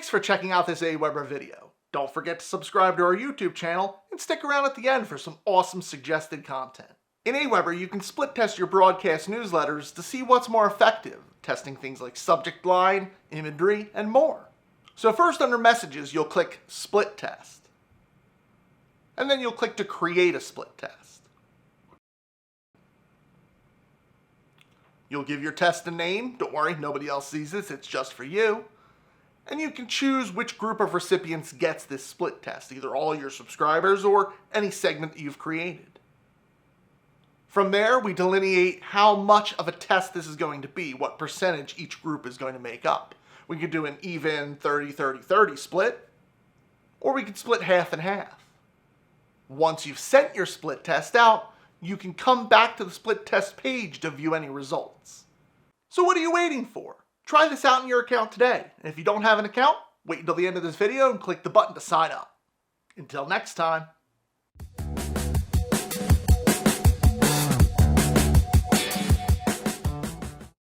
Thanks for checking out this Aweber video. Don't forget to subscribe to our YouTube channel and stick around at the end for some awesome suggested content. In Aweber, you can split test your broadcast newsletters to see what's more effective, testing things like subject line, imagery, and more. So first under Messages, you'll click Split Test. And then you'll click to create a split test. You'll give your test a name. Don't worry, nobody else sees this, it's just for you. And you can choose which group of recipients gets this split test, either all your subscribers or any segment that you've created. From there, we delineate how much of a test this is going to be, what percentage each group is going to make up. We could do an even 30-30-30 split, or we could split half and half. Once you've sent your split test out, you can come back to the split test page to view any results. So what are you waiting for? Try this out in your account today. And if you don't have an account, wait until the end of this video and click the button to sign up. Until next time.